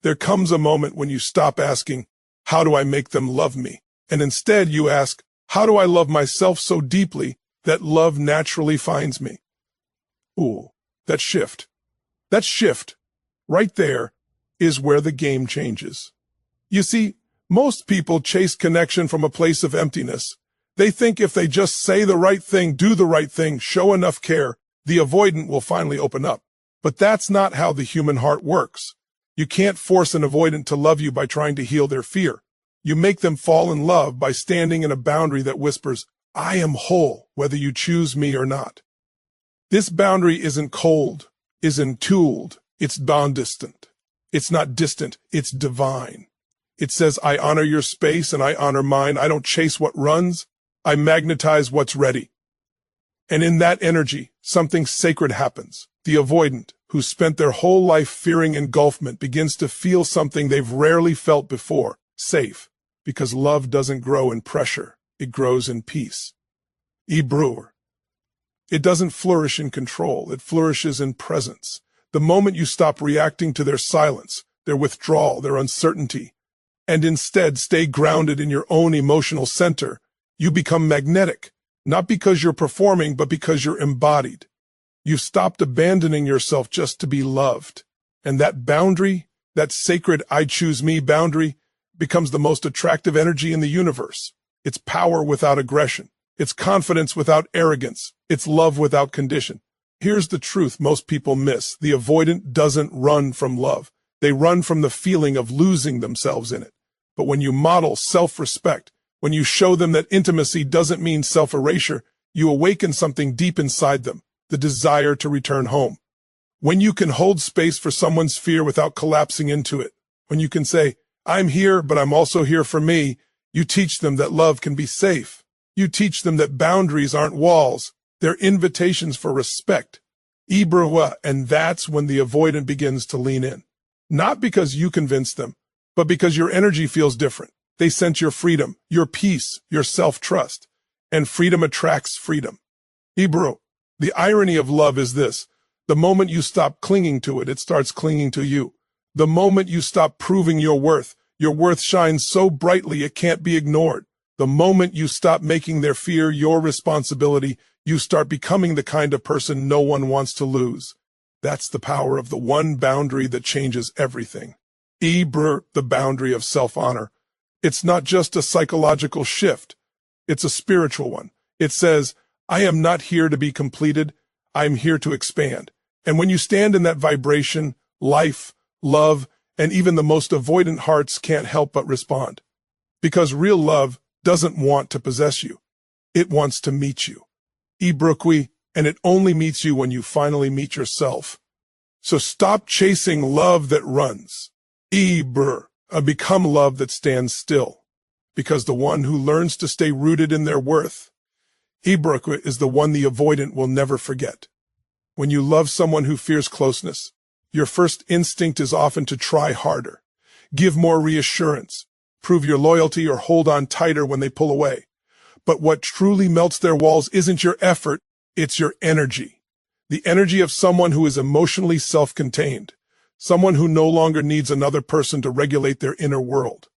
There comes a moment when you stop asking, how do I make them love me? And instead you ask, how do I love myself so deeply that love naturally finds me? Ooh, that shift right there is where the game changes. You see, most people chase connection from a place of emptiness. They think if they just say the right thing, do the right thing, show enough care, the avoidant will finally open up. But that's not how the human heart works. You can't force an avoidant to love you by trying to heal their fear. You make them fall in love by standing in a boundary that whispers, I am whole, whether you choose me or not. This boundary isn't cold, isn't tooled, it's non-distant. It's not distant, it's divine. It says, I honor your space and I honor mine. I don't chase what runs, I magnetize what's ready. And in that energy, something sacred happens. The avoidant, who spent their whole life fearing engulfment, begins to feel something they've rarely felt before, safe, because love doesn't grow in pressure, it grows in peace. E. Brewer. It doesn't flourish in control, it flourishes in presence. The moment you stop reacting to their silence, their withdrawal, their uncertainty, and instead stay grounded in your own emotional center, you become magnetic, not because you're performing, but because you're embodied. You've stopped abandoning yourself just to be loved. And that boundary, that sacred I choose me boundary, becomes the most attractive energy in the universe. It's power without aggression. It's confidence without arrogance. It's love without condition. Here's the truth most people miss. The avoidant doesn't run from love. They run from the feeling of losing themselves in it. But when you model self-respect, when you show them that intimacy doesn't mean self-erasure, you awaken something deep inside them, the desire to return home. When you can hold space for someone's fear without collapsing into it, when you can say, I'm here, but I'm also here for me, you teach them that love can be safe. You teach them that boundaries aren't walls, they're invitations for respect. And that's when the avoidant begins to lean in. Not because you convince them, but because your energy feels different. They sense your freedom, your peace, your self-trust. And freedom attracts freedom. The irony of love is this. The moment you stop clinging to it, it starts clinging to you. The moment you stop proving your worth shines so brightly it can't be ignored. The moment you stop making their fear your responsibility, you start becoming the kind of person no one wants to lose. That's the power of the one boundary that changes everything. The boundary of self-honor. It's not just a psychological shift. It's a spiritual one. It says, I am not here to be completed. I am here to expand. And when you stand in that vibration, life, love, and even the most avoidant hearts can't help but respond. Because real love doesn't want to possess you. It wants to meet you. And it only meets you when you finally meet yourself. So stop chasing love that runs. Become love that stands still. Because the one who learns to stay rooted in their worth, is the one the avoidant will never forget. When you love someone who fears closeness, your first instinct is often to try harder, give more reassurance, prove your loyalty, or hold on tighter when they pull away. But what truly melts their walls isn't your effort, it's your energy. The energy of someone who is emotionally self-contained, someone who no longer needs another person to regulate their inner world.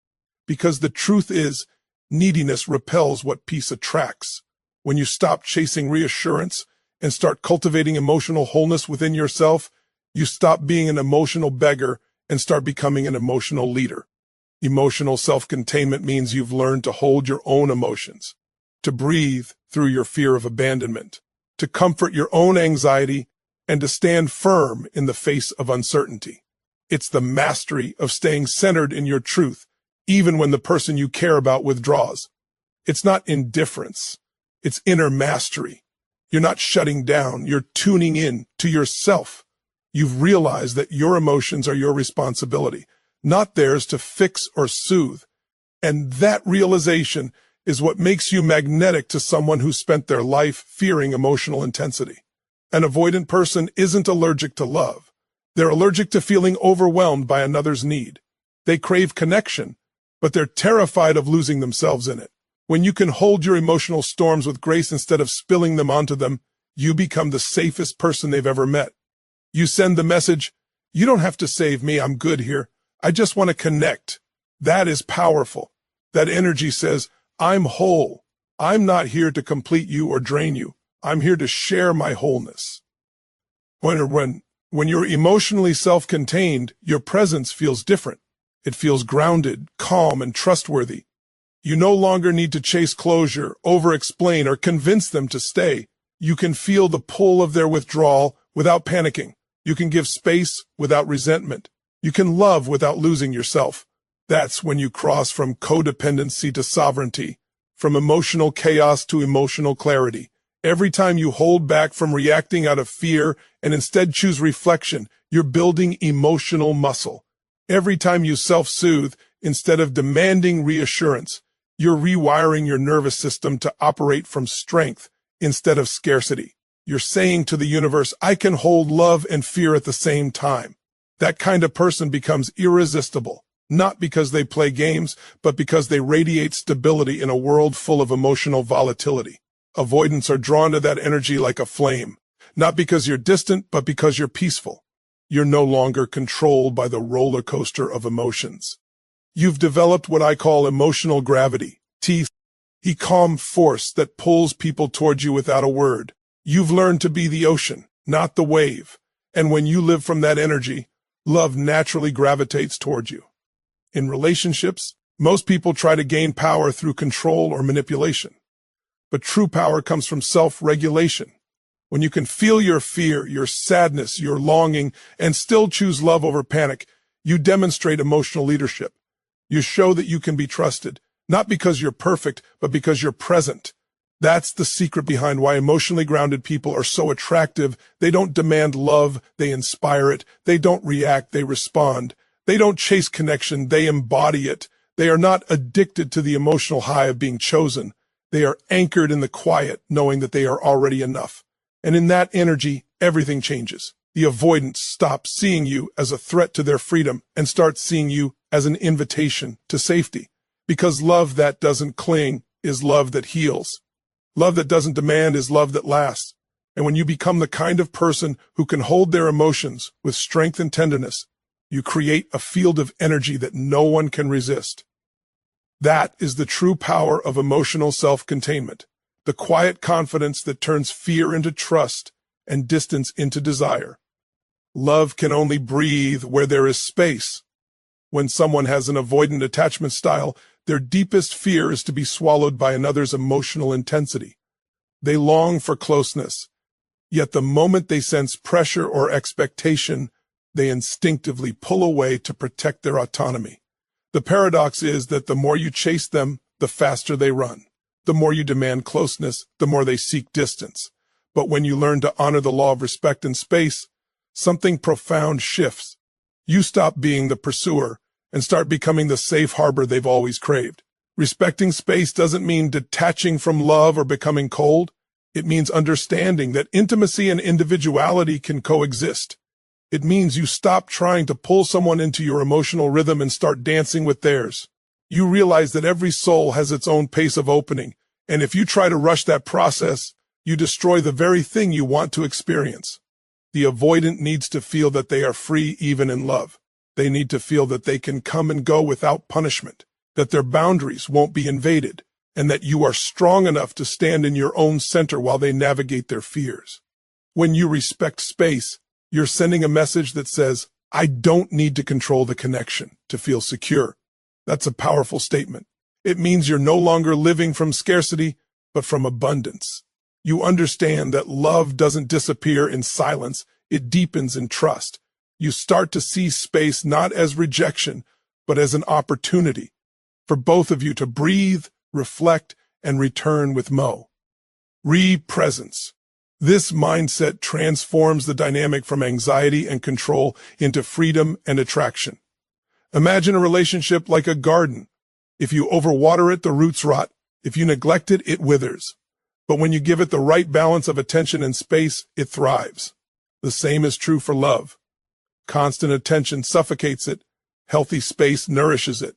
Because the truth is, neediness repels what peace attracts. When you stop chasing reassurance and start cultivating emotional wholeness within yourself, you stop being an emotional beggar and start becoming an emotional leader. Emotional self-containment means you've learned to hold your own emotions, to breathe through your fear of abandonment, to comfort your own anxiety, and to stand firm in the face of uncertainty. It's the mastery of staying centered in your truth, even when the person you care about withdraws. It's not indifference. It's inner mastery. You're not shutting down. You're tuning in to yourself. You've realized that your emotions are your responsibility, not theirs to fix or soothe. And that realization is what makes you magnetic to someone who spent their life fearing emotional intensity. An avoidant person isn't allergic to love. They're allergic to feeling overwhelmed by another's need. They crave connection, but they're terrified of losing themselves in it. When you can hold your emotional storms with grace instead of spilling them onto them, you become the safest person they've ever met. You send the message, you don't have to save me, I'm good here. I just want to connect. That is powerful. That energy says, I'm whole. I'm not here to complete you or drain you. I'm here to share my wholeness. When you're emotionally self-contained, your presence feels different. It feels grounded, calm, and trustworthy. You no longer need to chase closure, over-explain, or convince them to stay. You can feel the pull of their withdrawal without panicking. You can give space without resentment. You can love without losing yourself. That's when you cross from codependency to sovereignty, from emotional chaos to emotional clarity. Every time you hold back from reacting out of fear and instead choose reflection, you're building emotional muscle. Every time you self-soothe instead of demanding reassurance, you're rewiring your nervous system to operate from strength instead of scarcity. You're saying to the universe, I can hold love and fear at the same time. That kind of person becomes irresistible, not because they play games, but because they radiate stability in a world full of emotional volatility. Avoidants are drawn to that energy like a flame, not because you're distant, but because you're peaceful. You're no longer controlled by the roller coaster of emotions. You've developed what I call emotional gravity, a calm force that pulls people towards you without a word. You've learned to be the ocean, not the wave. And when you live from that energy, love naturally gravitates towards you. In relationships, most people try to gain power through control or manipulation. But true power comes from self-regulation. When you can feel your fear, your sadness, your longing, and still choose love over panic, you demonstrate emotional leadership. You show that you can be trusted, not because you're perfect, but because you're present. That's the secret behind why emotionally grounded people are so attractive. They don't demand love, they inspire it. They don't react, they respond. They don't chase connection, they embody it. They are not addicted to the emotional high of being chosen. They are anchored in the quiet, knowing that they are already enough. And in that energy, everything changes. The avoidants stop seeing you as a threat to their freedom and start seeing you as an invitation to safety. Because love that doesn't cling is love that heals. Love that doesn't demand is love that lasts. And when you become the kind of person who can hold their emotions with strength and tenderness, you create a field of energy that no one can resist. That is the true power of emotional self-containment, the quiet confidence that turns fear into trust and distance into desire. Love can only breathe where there is space. When someone has an avoidant attachment style, their deepest fear is to be swallowed by another's emotional intensity. They long for closeness, yet the moment they sense pressure or expectation, they instinctively pull away to protect their autonomy. The paradox is that the more you chase them, the faster they run. The more you demand closeness, the more they seek distance. But when you learn to honor the law of respect and space, something profound shifts. You stop being the pursuer and start becoming the safe harbor they've always craved. Respecting space doesn't mean detaching from love or becoming cold. It means understanding that intimacy and individuality can coexist. It means you stop trying to pull someone into your emotional rhythm and start dancing with theirs. You realize that every soul has its own pace of opening, and if you try to rush that process, you destroy the very thing you want to experience. The avoidant needs to feel that they are free even in love. They need to feel that they can come and go without punishment, that their boundaries won't be invaded, and that you are strong enough to stand in your own center while they navigate their fears. When you respect space, you're sending a message that says, I don't need to control the connection to feel secure. That's a powerful statement. It means you're no longer living from scarcity, but from abundance. You understand that love doesn't disappear in silence, it deepens in trust. You start to see space not as rejection, but as an opportunity for both of you to breathe, reflect, and return with presence. This mindset transforms the dynamic from anxiety and control into freedom and attraction. Imagine a relationship like a garden. If you overwater it, the roots rot. If you neglect it, it withers. But when you give it the right balance of attention and space, it thrives. The same is true for love. Constant attention suffocates it. Healthy space nourishes it.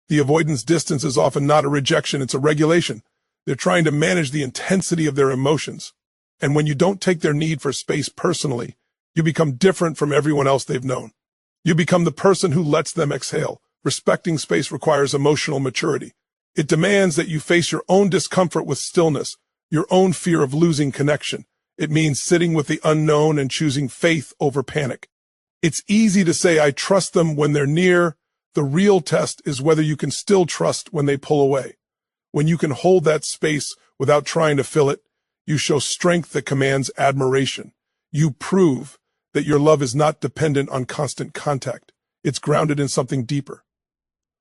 The avoidance distance is often not a rejection, it's a regulation. They're trying to manage the intensity of their emotions. And when you don't take their need for space personally, you become different from everyone else they've known. You become the person who lets them exhale. Respecting space requires emotional maturity. It demands that you face your own discomfort with stillness, your own fear of losing connection. It means sitting with the unknown and choosing faith over panic. It's easy to say, I trust them when they're near. The real test is whether you can still trust when they pull away. When you can hold that space without trying to fill it, you show strength that commands admiration. You prove that your love is not dependent on constant contact. It's grounded in something deeper.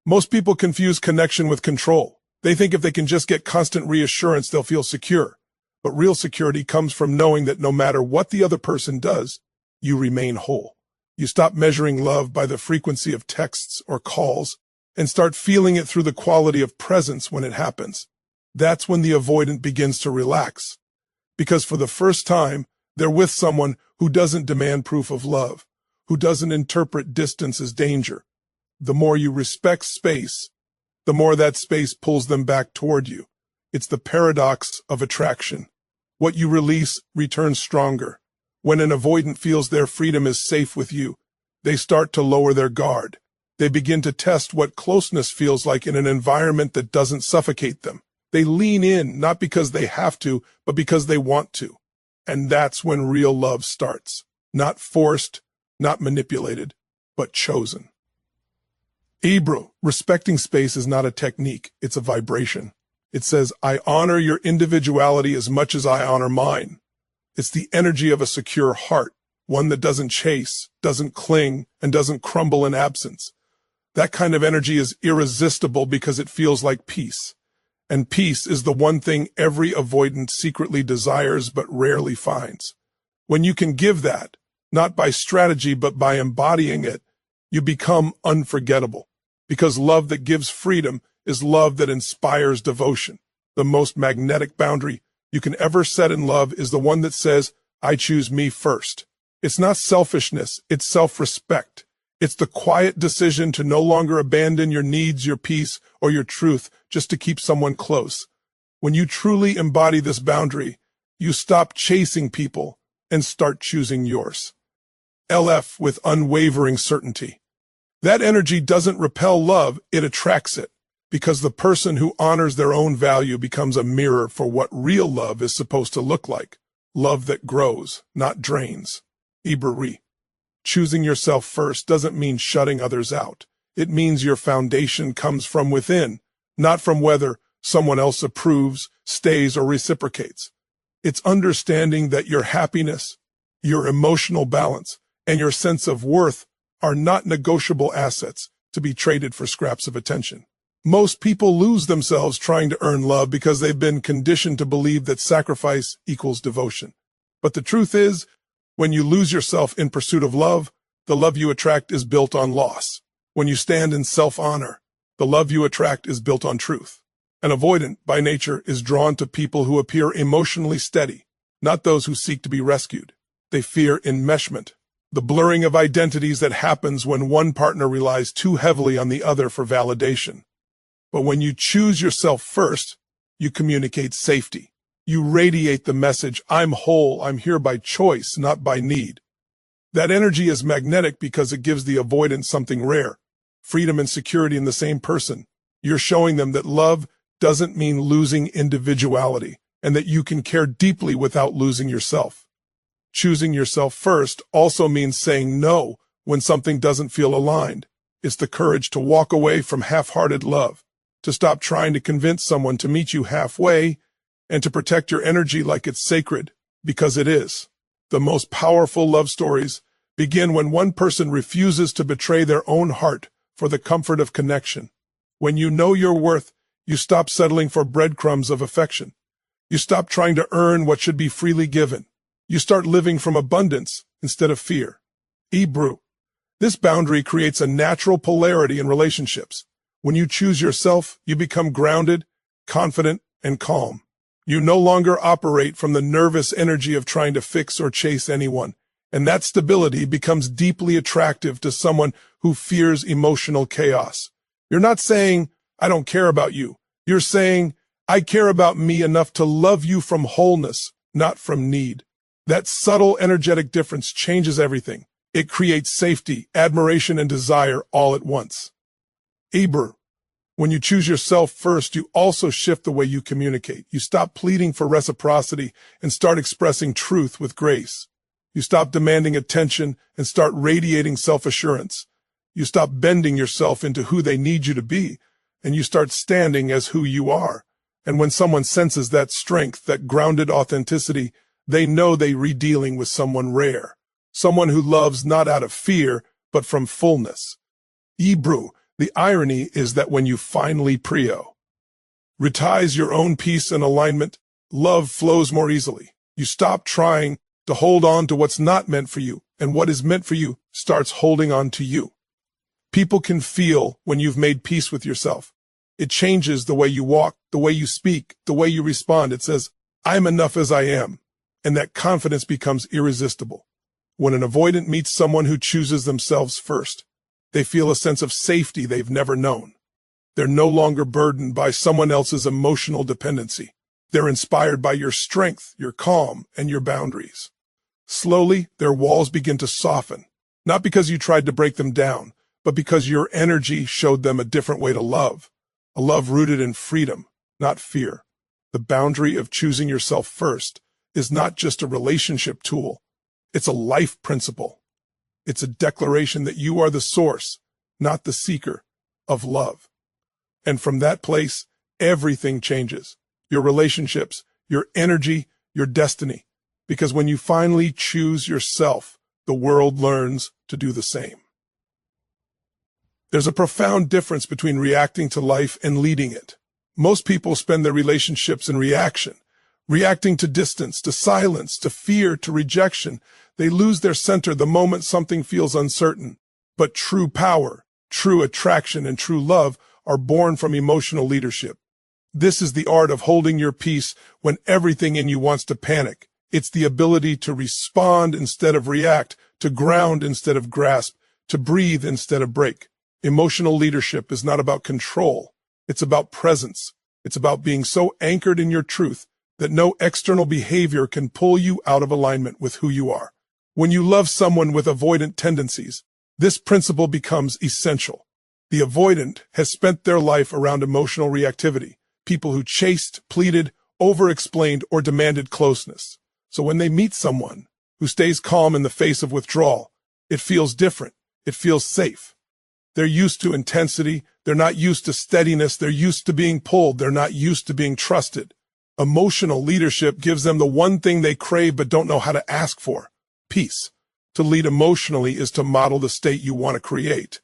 Most people confuse connection with control. They think if they can just get constant reassurance, they'll feel secure. But real security comes from knowing that no matter what the other person does, you remain whole. You stop measuring love by the frequency of texts or calls and start feeling it through the quality of presence when it happens. That's when the avoidant begins to relax. Because for the first time, they're with someone who doesn't demand proof of love, who doesn't interpret distance as danger. The more you respect space, the more that space pulls them back toward you. It's the paradox of attraction. What you release returns stronger. When an avoidant feels their freedom is safe with you, they start to lower their guard. They begin to test what closeness feels like in an environment that doesn't suffocate them. They lean in, not because they have to, but because they want to. And that's when real love starts. Not forced, not manipulated, but chosen. Hebrew, respecting space is not a technique, it's a vibration. It says, I honor your individuality as much as I honor mine. It's the energy of a secure heart, one that doesn't chase, doesn't cling, and doesn't crumble in absence. That kind of energy is irresistible because it feels like peace. And peace is the one thing every avoidant secretly desires but rarely finds. When you can give that, not by strategy but by embodying it, you become unforgettable. Because love that gives freedom is love that inspires devotion. The most magnetic boundary you can ever set in love is the one that says, I choose me first. It's not selfishness, it's self-respect. It's the quiet decision to no longer abandon your needs, your peace, or your truth just to keep someone close. When you truly embody this boundary, you stop chasing people and start choosing yours. LF with unwavering certainty. That energy doesn't repel love, it attracts it. Because the person who honors their own value becomes a mirror for what real love is supposed to look like. Love that grows, not drains. Iberi. Choosing yourself first doesn't mean shutting others out. It means your foundation comes from within, not from whether someone else approves, stays, or reciprocates. It's understanding that your happiness, your emotional balance, and your sense of worth are not negotiable assets to be traded for scraps of attention. Most people lose themselves trying to earn love because they've been conditioned to believe that sacrifice equals devotion. But the truth is, when you lose yourself in pursuit of love, the love you attract is built on loss. When you stand in self-honor, the love you attract is built on truth. An avoidant, by nature, is drawn to people who appear emotionally steady, not those who seek to be rescued. They fear enmeshment, the blurring of identities that happens when one partner relies too heavily on the other for validation. But when you choose yourself first, you communicate safety. You radiate the message, I'm whole, I'm here by choice, not by need. That energy is magnetic because it gives the avoidant something rare, freedom and security in the same person. You're showing them that love doesn't mean losing individuality, and that you can care deeply without losing yourself. Choosing yourself first also means saying no when something doesn't feel aligned. It's the courage to walk away from half-hearted love, to stop trying to convince someone to meet you halfway, and to protect your energy like it's sacred, because it is. The most powerful love stories begin when one person refuses to betray their own heart for the comfort of connection. When you know your worth, you stop settling for breadcrumbs of affection. You stop trying to earn what should be freely given. You start living from abundance instead of fear. Hebrew. This boundary creates a natural polarity in relationships. When you choose yourself, you become grounded, confident, and calm. You no longer operate from the nervous energy of trying to fix or chase anyone, and that stability becomes deeply attractive to someone who fears emotional chaos. You're not saying, I don't care about you. You're saying, I care about me enough to love you from wholeness, not from need. That subtle energetic difference changes everything. It creates safety, admiration, and desire all at once. When you choose yourself first, you also shift the way you communicate. You stop pleading for reciprocity and start expressing truth with grace. You stop demanding attention and start radiating self-assurance. You stop bending yourself into who they need you to be, and you start standing as who you are. And when someone senses that strength, that grounded authenticity, they know they're dealing with someone rare, someone who loves not out of fear, but from fullness. The irony is that when you finally prioritize your own peace and alignment, love flows more easily. You stop trying to hold on to what's not meant for you, and what is meant for you starts holding on to you. People can feel when you've made peace with yourself. It changes the way you walk, the way you speak, the way you respond. It says, I'm enough as I am, and that confidence becomes irresistible. When an avoidant meets someone who chooses themselves first, they feel a sense of safety they've never known. They're no longer burdened by someone else's emotional dependency. They're inspired by your strength, your calm, and your boundaries. Slowly, their walls begin to soften, not because you tried to break them down, but because your energy showed them a different way to love, a love rooted in freedom, not fear. The boundary of choosing yourself first is not just a relationship tool, it's a life principle. It's a declaration that you are the source, not the seeker, of love. And from that place, everything changes. Your relationships, your energy, your destiny. Because when you finally choose yourself, the world learns to do the same. There's a profound difference between reacting to life and leading it. Most people spend their relationships in reaction, reacting to distance, to silence, to fear, to rejection. They lose their center the moment something feels uncertain. But true power, true attraction, and true love are born from emotional leadership. This is the art of holding your peace when everything in you wants to panic. It's the ability to respond instead of react, to ground instead of grasp, to breathe instead of break. Emotional leadership is not about control. It's about presence. It's about being so anchored in your truth that no external behavior can pull you out of alignment with who you are. When you love someone with avoidant tendencies, this principle becomes essential. The avoidant has spent their life around emotional reactivity, people who chased, pleaded, over-explained, or demanded closeness. So when they meet someone who stays calm in the face of withdrawal, it feels different. It feels safe. They're used to intensity. They're not used to steadiness. They're used to being pulled. They're not used to being trusted. Emotional leadership gives them the one thing they crave but don't know how to ask for: peace. To lead emotionally is to model the state you want to create.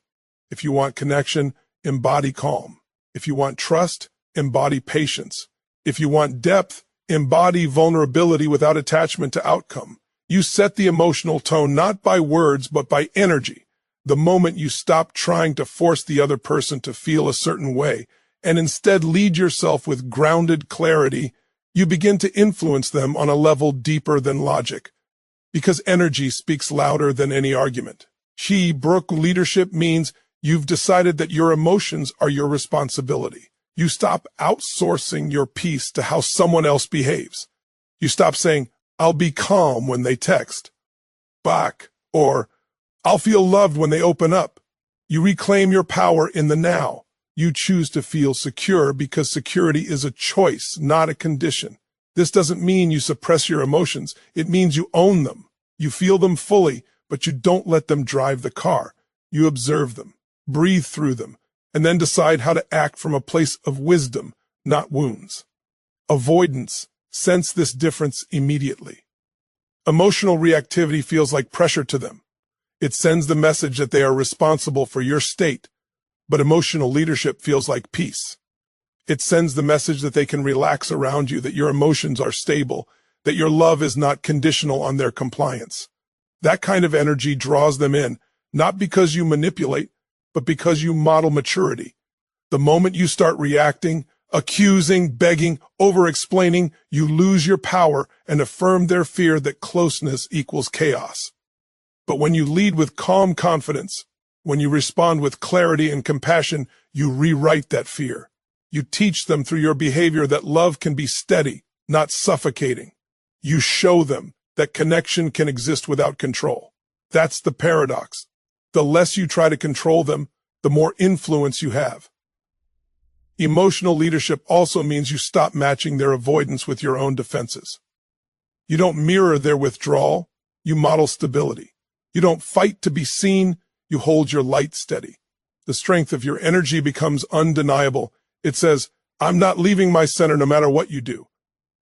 If you want connection, embody calm. If you want trust, embody patience. If you want depth, embody vulnerability without attachment to outcome. You set the emotional tone not by words but by energy. The moment you stop trying to force the other person to feel a certain way and instead lead yourself with grounded clarity, you begin to influence them on a level deeper than logic. Because energy speaks louder than any argument. Brooke leadership means you've decided that your emotions are your responsibility. You stop outsourcing your peace to how someone else behaves. You stop saying, I'll be calm when they text back, or I'll feel loved when they open up. You reclaim your power in the now. You choose to feel secure because security is a choice, not a condition. This doesn't mean you suppress your emotions. It means you own them. You feel them fully, but you don't let them drive the car. You observe them, breathe through them, and then decide how to act from a place of wisdom, not wounds. Avoidants sense this difference immediately. Emotional reactivity feels like pressure to them. It sends the message that they are responsible for your state, but emotional leadership feels like peace. It sends the message that they can relax around you, that your emotions are stable, that your love is not conditional on their compliance. That kind of energy draws them in, not because you manipulate, but because you model maturity. The moment you start reacting, accusing, begging, over-explaining, you lose your power and affirm their fear that closeness equals chaos. But when you lead with calm confidence, when you respond with clarity and compassion, you rewrite that fear. You teach them through your behavior that love can be steady, not suffocating. You show them that connection can exist without control. That's the paradox. The less you try to control them, the more influence you have. Emotional leadership also means you stop matching their avoidance with your own defenses. You don't mirror their withdrawal, you model stability. You don't fight to be seen, you hold your light steady. The strength of your energy becomes undeniable. It says, I'm not leaving my center no matter what you do.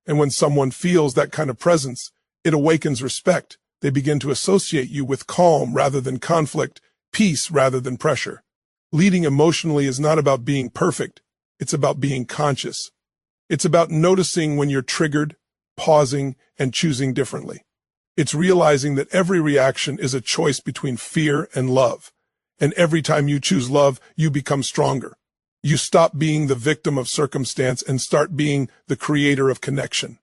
And when someone feels that kind of presence, it awakens respect. They begin to associate you with calm rather than conflict, peace rather than pressure. Leading emotionally is not about being perfect. It's about being conscious. It's about noticing when you're triggered, pausing, and choosing differently. It's realizing that every reaction is a choice between fear and love. And every time you choose love, you become stronger. You stop being the victim of circumstance and start being the creator of connection.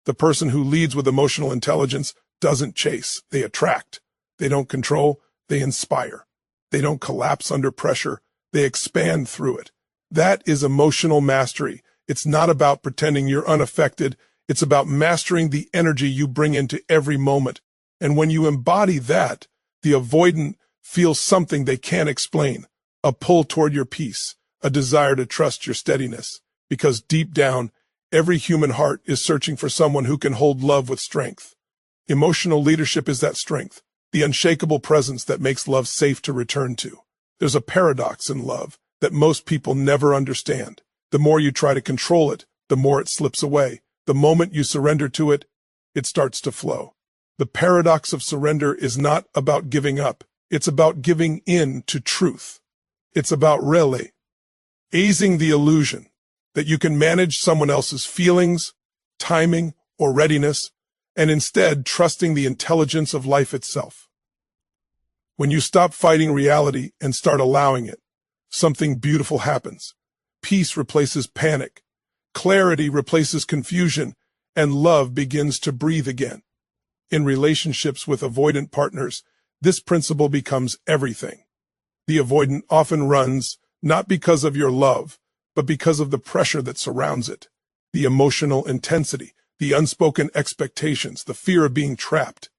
The person who leads with emotional intelligence doesn't chase, they attract. They don't control, they inspire. They don't collapse under pressure, they expand through it. That is emotional mastery. It's not about pretending you're unaffected. It's about mastering the energy you bring into every moment. And when you embody that, the avoidant feels something they can't explain, a pull toward your peace, a desire to trust your steadiness. Because deep down, every human heart is searching for someone who can hold love with strength. Emotional leadership is that strength, the unshakable presence that makes love safe to return to. There's a paradox in love that most people never understand. The more you try to control it, the more it slips away. The moment you surrender to it, it starts to flow. The paradox of surrender is not about giving up. It's about giving in to truth. It's about easing the illusion that you can manage someone else's feelings, timing, or readiness, and instead trusting the intelligence of life itself. When you stop fighting reality and start allowing it, something beautiful happens. Peace replaces panic, clarity replaces confusion, and love begins to breathe again. In relationships with avoidant partners, this principle becomes everything. The avoidant often runs not because of your love, but because of the pressure that surrounds it, the emotional intensity, the unspoken expectations, the fear of being trapped.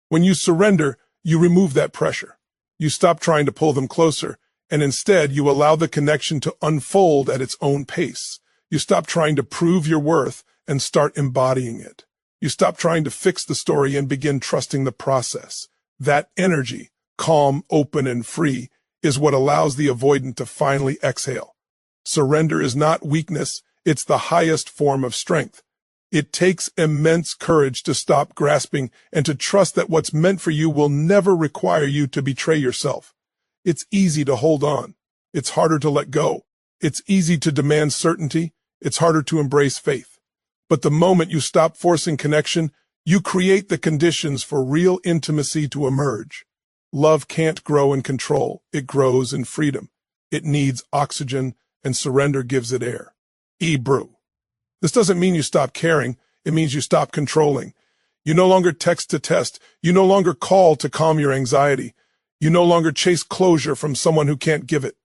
When you surrender, you remove that pressure. You stop trying to pull them closer, and instead you allow the connection to unfold at its own pace. You stop trying to prove your worth and start embodying it. You stop trying to fix the story and begin trusting the process. That energy, calm, open, and free, is what allows the avoidant to finally exhale. Surrender is not weakness, it's the highest form of strength. It takes immense courage to stop grasping and to trust that what's meant for you will never require you to betray yourself. It's easy to hold on. It's harder to let go. It's easy to demand certainty. It's harder to embrace faith. But the moment you stop forcing connection, you create the conditions for real intimacy to emerge. Love can't grow in control. It grows in freedom. It needs oxygen, and surrender gives it air. Brew. This doesn't mean you stop caring. It means you stop controlling. You no longer text to test. You no longer call to calm your anxiety. You no longer chase closure from someone who can't give it.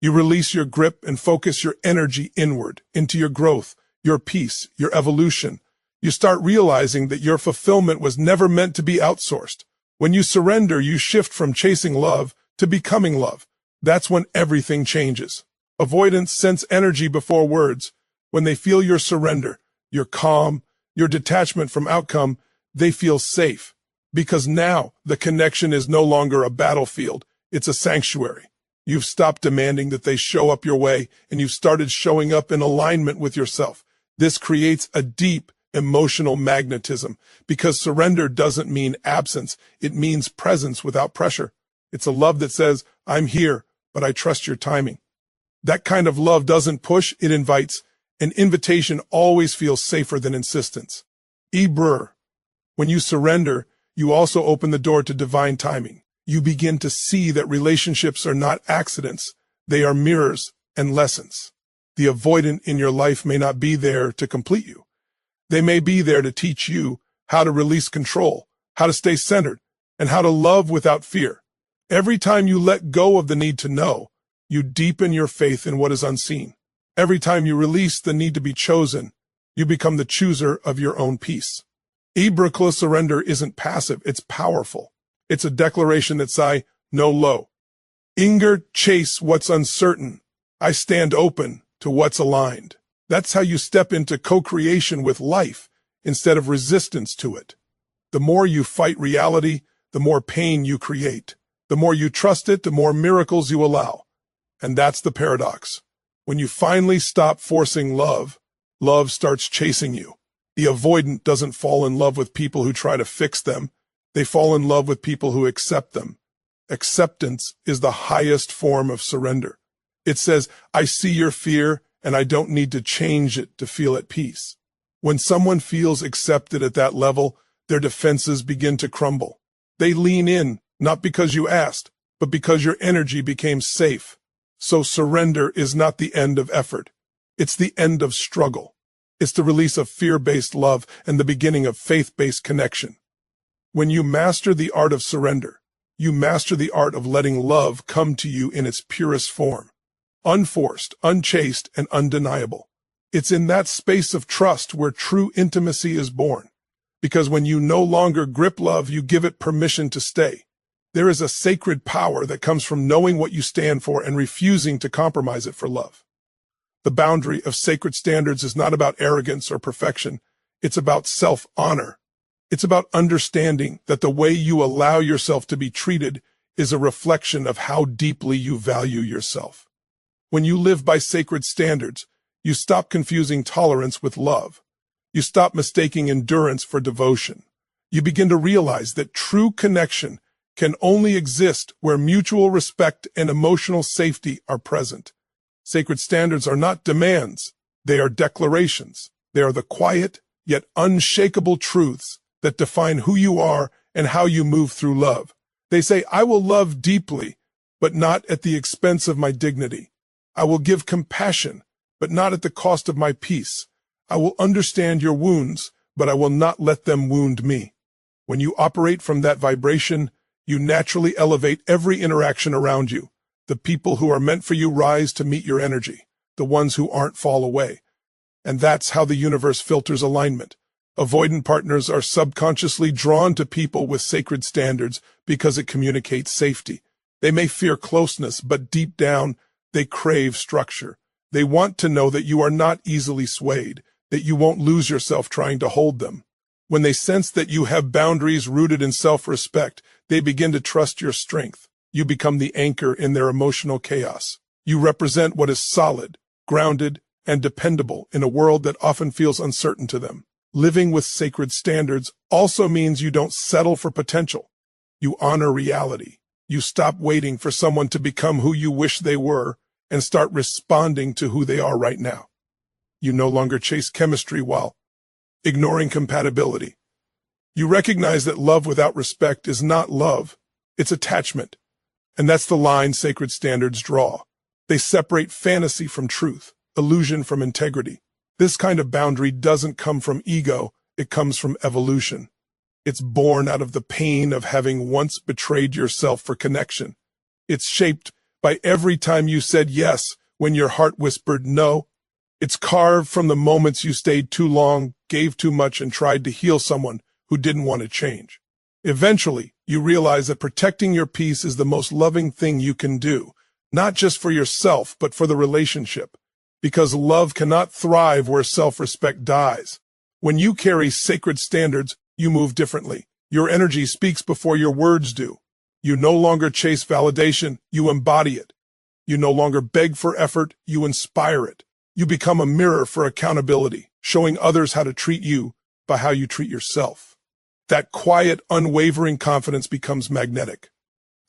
You release your grip and focus your energy inward, into your growth, your peace, your evolution. You start realizing that your fulfillment was never meant to be outsourced. When you surrender, you shift from chasing love to becoming love. That's when everything changes. Avoidants sense energy before words. When they feel your surrender, your calm, your detachment from outcome, they feel safe. Because now the connection is no longer a battlefield, it's a sanctuary. You've stopped demanding that they show up your way, and you've started showing up in alignment with yourself. This creates a deep emotional magnetism, because surrender doesn't mean absence, it means presence without pressure. It's a love that says, I'm here, but I trust your timing. That kind of love doesn't push, it invites. An invitation always feels safer than insistence. When you surrender, you also open the door to divine timing. You begin to see that relationships are not accidents, they are mirrors and lessons. The avoidant in your life may not be there to complete you. They may be there to teach you how to release control, how to stay centered, and how to love without fear. Every time you let go of the need to know, you deepen your faith in what is unseen. Every time you release the need to be chosen, you become the chooser of your own peace. Surrender isn't passive, it's powerful. It's a declaration that I know low. Inger chase what's uncertain. I stand open to what's aligned. That's how you step into co-creation with life instead of resistance to it. The more you fight reality, the more pain you create. The more you trust it, the more miracles you allow. And that's the paradox. When you finally stop forcing love, love starts chasing you. The avoidant doesn't fall in love with people who try to fix them. They fall in love with people who accept them. Acceptance is the highest form of surrender. It says, I see your fear, and I don't need to change it to feel at peace. When someone feels accepted at that level, their defenses begin to crumble. They lean in, not because you asked, but because your energy became safe. So surrender is not the end of effort. It's the end of struggle. It's the release of fear-based love and the beginning of faith-based connection. When you master the art of surrender, you master the art of letting love come to you in its purest form. Unforced, unchased, and undeniable. It's in that space of trust where true intimacy is born. Because when you no longer grip love, you give it permission to stay. There is a sacred power that comes from knowing what you stand for and refusing to compromise it for love. The boundary of sacred standards is not about arrogance or perfection. It's about self-honor. It's about understanding that the way you allow yourself to be treated is a reflection of how deeply you value yourself. When you live by sacred standards, you stop confusing tolerance with love. You stop mistaking endurance for devotion. You begin to realize that true connection can only exist where mutual respect and emotional safety are present. Sacred standards are not demands. They are declarations. They are the quiet, yet unshakable truths that define who you are and how you move through love. They say, I will love deeply, but not at the expense of my dignity. I will give compassion, but not at the cost of my peace. I will understand your wounds, but I will not let them wound me. When you operate from that vibration, you naturally elevate every interaction around you. The people who are meant for you rise to meet your energy. The ones who aren't fall away. And that's how the universe filters alignment. Avoidant partners are subconsciously drawn to people with sacred standards because it communicates safety. They may fear closeness, but deep down, they crave structure. They want to know that you are not easily swayed, that you won't lose yourself trying to hold them. When they sense that you have boundaries rooted in self-respect, they begin to trust your strength. You become the anchor in their emotional chaos. You represent what is solid, grounded, and dependable in a world that often feels uncertain to them. Living with sacred standards also means you don't settle for potential. You honor reality. You stop waiting for someone to become who you wish they were and start responding to who they are right now. You no longer chase chemistry while ignoring compatibility. You recognize that love without respect is not love, it's attachment. And that's the line sacred standards draw. They separate fantasy from truth, illusion from integrity. This kind of boundary doesn't come from ego, it comes from evolution. It's born out of the pain of having once betrayed yourself for connection. It's shaped by every time you said yes when your heart whispered no. It's carved from the moments you stayed too long, gave too much, and tried to heal someone who didn't want to change. Eventually, you realize that protecting your peace is the most loving thing you can do, not just for yourself, but for the relationship. Because love cannot thrive where self-respect dies. When you carry sacred standards, you move differently. Your energy speaks before your words do. You no longer chase validation, you embody it. You no longer beg for effort, you inspire it. You become a mirror for accountability, showing others how to treat you by how you treat yourself. That quiet, unwavering confidence becomes magnetic.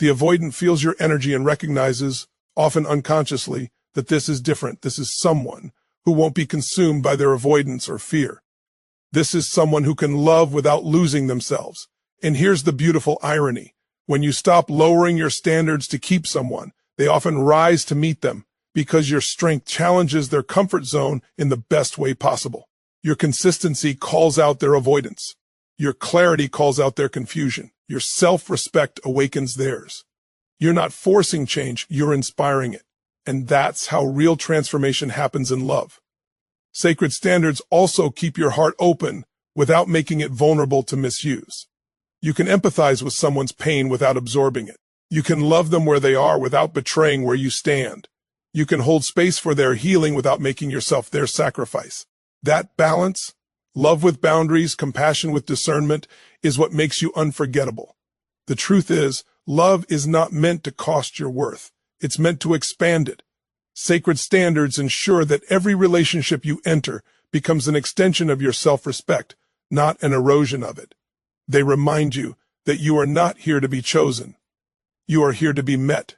The avoidant feels your energy and recognizes, often unconsciously, that this is different. This is someone who won't be consumed by their avoidance or fear. This is someone who can love without losing themselves. And here's the beautiful irony. When you stop lowering your standards to keep someone, they often rise to meet them because your strength challenges their comfort zone in the best way possible. Your consistency calls out their avoidance. Your clarity calls out their confusion. Your self-respect awakens theirs. You're not forcing change, you're inspiring it. And that's how real transformation happens in love. Sacred standards also keep your heart open without making it vulnerable to misuse. You can empathize with someone's pain without absorbing it. You can love them where they are without betraying where you stand. You can hold space for their healing without making yourself their sacrifice. That balance, love with boundaries, compassion with discernment, is what makes you unforgettable. The truth is, love is not meant to cost your worth. It's meant to expand it. Sacred standards ensure that every relationship you enter becomes an extension of your self-respect, not an erosion of it. They remind you that you are not here to be chosen. You are here to be met.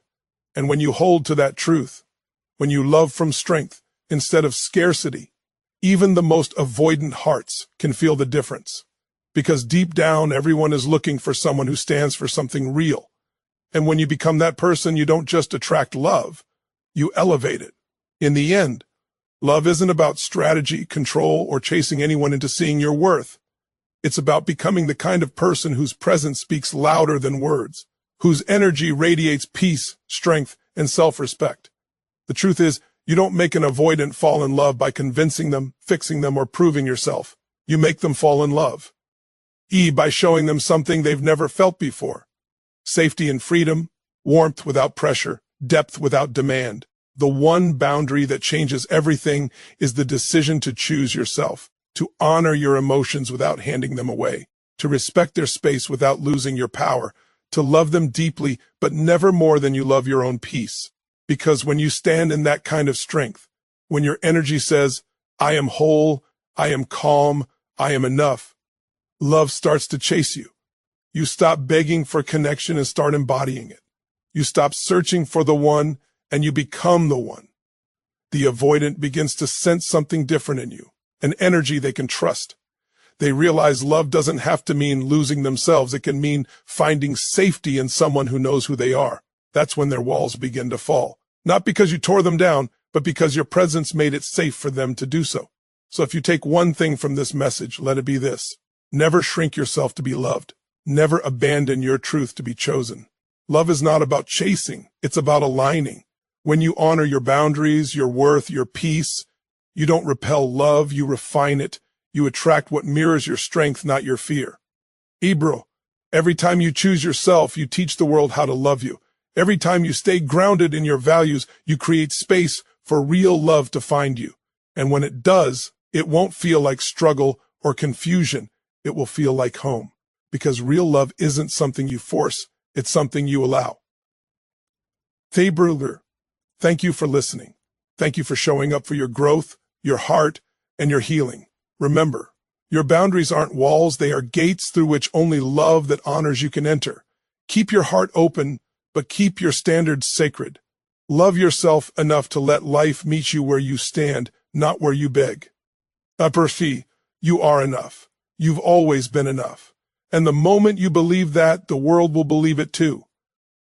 And when you hold to that truth, when you love from strength instead of scarcity, even the most avoidant hearts can feel the difference. Because deep down, everyone is looking for someone who stands for something real. And when you become that person, you don't just attract love, you elevate it. In the end, love isn't about strategy, control, or chasing anyone into seeing your worth. It's about becoming the kind of person whose presence speaks louder than words, whose energy radiates peace, strength, and self-respect. The truth is, you don't make an avoidant fall in love by convincing them, fixing them, or proving yourself. You make them fall in love. By showing them something they've never felt before. Safety and freedom, warmth without pressure, depth without demand. The one boundary that changes everything is the decision to choose yourself, to honor your emotions without handing them away, to respect their space without losing your power, to love them deeply, but never more than you love your own peace. Because when you stand in that kind of strength, when your energy says, I am whole, I am calm, I am enough, love starts to chase you. You stop begging for connection and start embodying it. You stop searching for the one and you become the one. The avoidant begins to sense something different in you, an energy they can trust. They realize love doesn't have to mean losing themselves. It can mean finding safety in someone who knows who they are. That's when their walls begin to fall. Not because you tore them down, but because your presence made it safe for them to do so. So if you take one thing from this message, let it be this. Never shrink yourself to be loved. Never abandon your truth to be chosen. Love is not about chasing. It's about aligning. When you honor your boundaries, your worth, your peace, you don't repel love, you refine it. You attract what mirrors your strength, not your fear. Bro, every time you choose yourself, you teach the world how to love you. Every time you stay grounded in your values, you create space for real love to find you. And when it does, it won't feel like struggle or confusion. It will feel like home. Because real love isn't something you force. It's something you allow. Thank you for listening. Thank you for showing up for your growth, your heart, and your healing. Remember, your boundaries aren't walls. They are gates through which only love that honors you can enter. Keep your heart open, but keep your standards sacred. Love yourself enough to let life meet you where you stand, not where you beg. You are enough. You've always been enough. And the moment you believe that, the world will believe it too.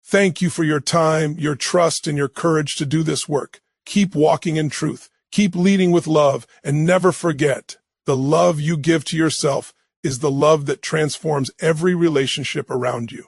Thank you for your time, your trust, and your courage to do this work. Keep walking in truth. Keep leading with love, and never forget, the love you give to yourself is the love that transforms every relationship around you.